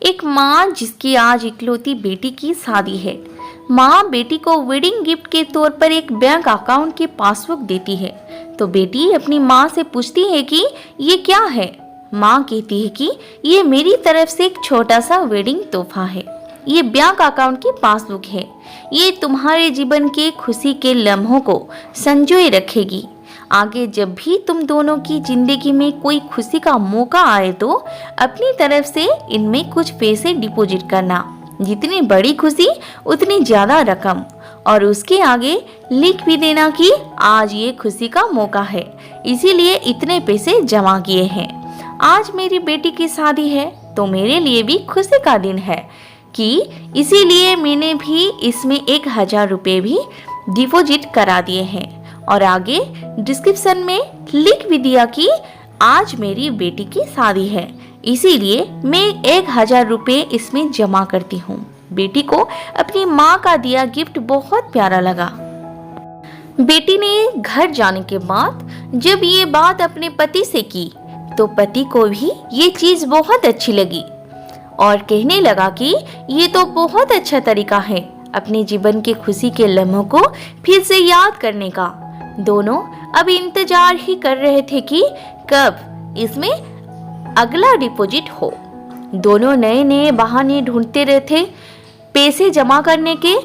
एक माँ जिसकी आज इकलौती बेटी की शादी है। माँ बेटी को वेडिंग गिफ्ट के तौर पर एक बैंक अकाउंट की पासबुक देती है। तो बेटी अपनी माँ से पूछती है कि ये क्या है। माँ कहती है कि ये मेरी तरफ से एक छोटा सा वेडिंग तोहफा है। ये बैंक अकाउंट की पासबुक है। ये तुम्हारे जीवन के खुशी के लम्हों को संजोए रखेगी। आगे जब भी तुम दोनों की जिंदगी में कोई खुशी का मौका आए तो अपनी तरफ से इनमें कुछ पैसे डिपॉजिट करना। जितनी बड़ी खुशी उतनी ज्यादा रकम, और उसके आगे लिख भी देना कि आज ये खुशी का मौका है, इसीलिए इतने पैसे जमा किए हैं। आज मेरी बेटी की शादी है तो मेरे लिए भी खुशी का दिन है कि इसीलिए मैंने भी इसमें 1000 रुपये भी डिपॉजिट करा दिए हैं। और आगे डिस्क्रिप्शन में लिख भी दिया कि आज मेरी बेटी की शादी है, इसीलिए मैं 1000 रुपये इसमें जमा करती हूँ। बेटी को अपनी माँ का दिया गिफ्ट बहुत प्यारा लगा। बेटी ने घर जाने के बाद जब ये बात अपने पति से की तो पति को भी ये चीज बहुत अच्छी लगी और कहने लगा कि ये तो बहुत अच्छा तरीका है अपने जीवन के खुशी के लम्हों को फिर से याद करने का। दोनों अब इंतजार ही कर रहे थे कि कब इसमें अगला डिपॉजिट हो। दोनों नए नए बहाने ढूंढते रहे थे पैसे जमा करने के।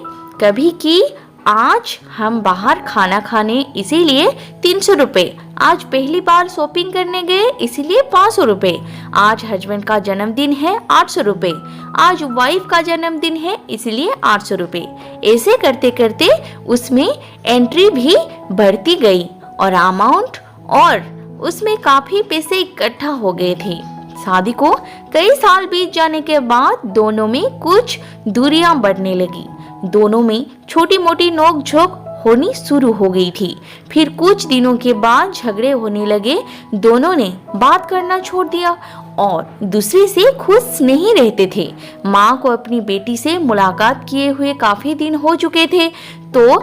कभी कि आज हम बाहर खाना खाने इसीलिए 300 रुपये, आज पहली बार शॉपिंग करने गए इसीलिए 500 रुपये, आज हस्बैंड का जन्मदिन है 800 रुपये, आज वाइफ का जन्मदिन है इसलिए 800 रुपये। ऐसे करते करते उसमें एंट्री भी बढ़ती गई और अमाउंट और उसमें काफी पैसे इकट्ठा हो गए थे। शादी को कई साल बीत जाने के बाद दोनों में कुछ दूरियां बढ़ने लगी। दोनों में छोटी मोटी नोक झोंक होनी शुरू हो गई थी। फिर कुछ दिनों के बाद झगड़े होने लगे। दोनों ने बात करना छोड़ दिया और दूसरे से खुश नहीं रहते थे। माँ को अपनी बेटी से मुलाकात किए हुए काफी दिन हो चुके थे, तो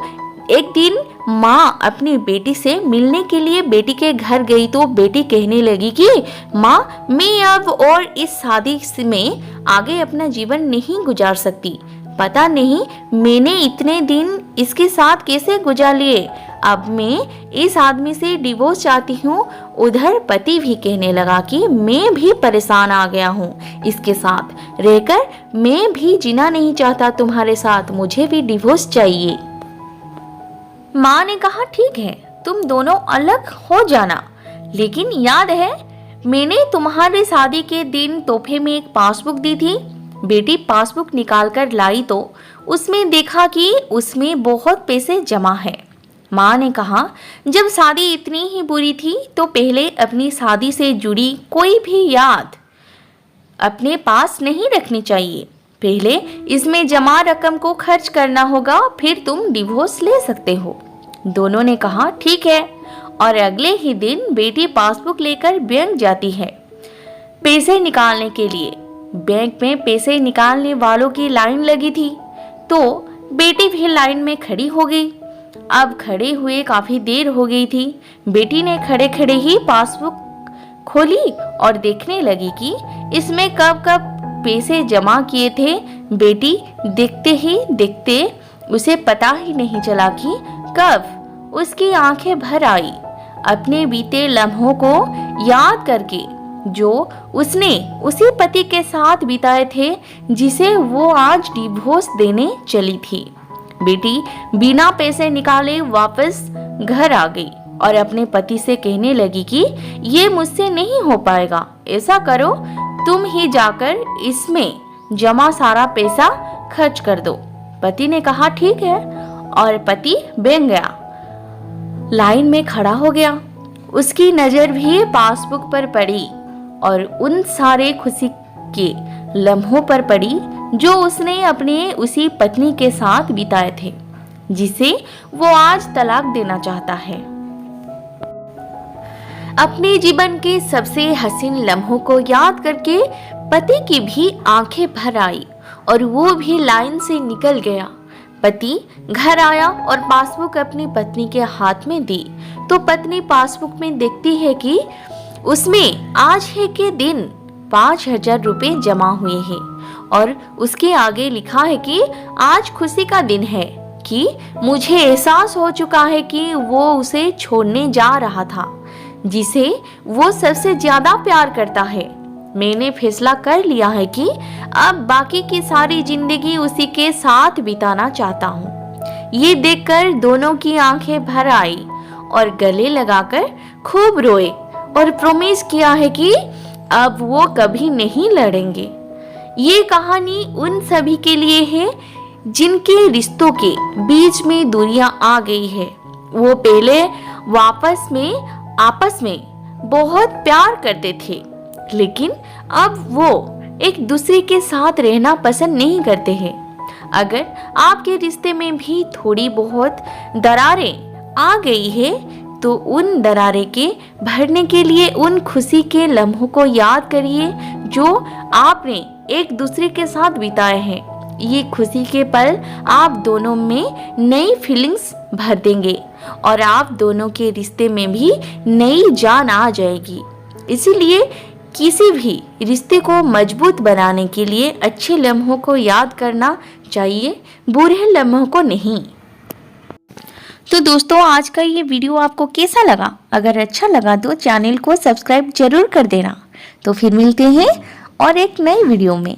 एक दिन माँ अपनी बेटी से मिलने के लिए बेटी के घर गई तो बेटी कहने लगी कि माँ, मैं अब और इस शादी में आगे अपना जीवन नहीं गुजार सकती। पता नहीं मैंने इतने दिन इसके साथ कैसे गुजार लिए। अब मैं इस आदमी से डिवोर्स चाहती हूँ। उधर पति भी कहने लगा कि मैं भी परेशान आ गया हूँ इसके साथ रहकर, मैं भी जीना नहीं चाहता तुम्हारे साथ, मुझे भी डिवोर्स चाहिए। माँ ने कहा ठीक है, तुम दोनों अलग हो जाना, लेकिन याद है मैंने तुम्हारे शादी के दिन तोहफे में एक पासबुक दी थी। बेटी पासबुक निकाल कर लाई तो उसमें देखा कि उसमें बहुत पैसे जमा है। माँ ने कहा जब शादी इतनी ही बुरी थी तो पहले अपनी शादी से जुड़ी कोई भी याद अपने पास नहीं रखनी चाहिए। पहले इसमें जमा रकम को खर्च करना होगा, फिर तुम डिवोर्स ले सकते हो। दोनों ने कहा ठीक है, और अगले ही दिन बेटी पासबुक लेकर बैंक जाती है पैसे निकालने के लिए। बैंक में पैसे निकालने वालों की लाइन लगी थी तो बेटी भी लाइन में खड़ी हो गई। अब खड़े हुए काफी देर हो गई थी। बेटी ने खड़े खड़े ही पासबुक खोली और देखने लगी कि इसमें कब कब पैसे जमा किए थे। बेटी देखते ही देखते उसे पता ही नहीं चला कि कब उसकी आंखें भर आई अपने बीते लम्हों को याद करके जो उसने उसी पति के साथ बिताए थे जिसे वो आज डिवोर्स देने चली थी। बेटी बिना पैसे निकाले वापस घर आ गई और अपने पति से कहने लगी कि ये मुझसे नहीं हो पाएगा, ऐसा करो तुम ही जाकर इसमें जमा सारा पैसा खर्च कर दो। पति ने कहा ठीक है, और पति बैंक गया, लाइन में खड़ा हो गया। उसकी नजर भी पासबुक पर पड़ी और उन सारे खुशी के लम्हों पर पड़ी जो उसने अपने उसी पत्नी के साथ बिताए थे जिसे वो आज तलाक देना चाहता है। अपने जीवन के सबसे हसीन लम्हों को याद करके पति की भी आंखें भर आई और वो भी लाइन से निकल गया। पति घर आया और पासबुक अपनी पत्नी के हाथ में दी तो पत्नी पासबुक में देखती है कि उसमें आज है के दिन 5,000 रुपए जमा हुए हैं और उसके आगे लिखा है कि आज खुशी का दिन है कि मुझे एहसास हो चुका है कि वो उसे छोड़ने जा रहा था जिसे वो सबसे ज्यादा प्यार करता है। मैंने फैसला कर लिया है कि अब बाकी की सारी जिंदगी उसी के साथ बिताना चाहता हूँ। ये देखकर दोनों की आंखें भर आई और गले लगाकर खूब रोए और प्रॉमिस किया है कि अब वो कभी नहीं लड़ेंगे। ये कहानी उन सभी के लिए है जिनके रिश्तों के बीच में दूरियां आ गई है। वो पहले आपस में बहुत प्यार करते थे, लेकिन अब वो एक दूसरे के साथ रहना पसंद नहीं करते हैं। अगर आपके रिश्ते में भी थोड़ी बहुत दरारें आ गई है तो उन दरारें के भरने के लिए उन खुशी के लम्हों को याद करिए जो आपने एक दूसरे के साथ बिताए हैं। ये खुशी के पल आप दोनों में नई फीलिंग्स भर देंगे और आप दोनों के रिश्ते में भी नई जान आ जाएगी। इसीलिए किसी भी रिश्ते को मजबूत बनाने के लिए अच्छे लम्हों को याद करना चाहिए, बुरे लम्हों को नहीं। तो दोस्तों, आज का ये वीडियो आपको कैसा लगा? अगर अच्छा लगा तो चैनल को सब्सक्राइब जरूर कर देना। तो फिर मिलते हैं और एक नई वीडियो में।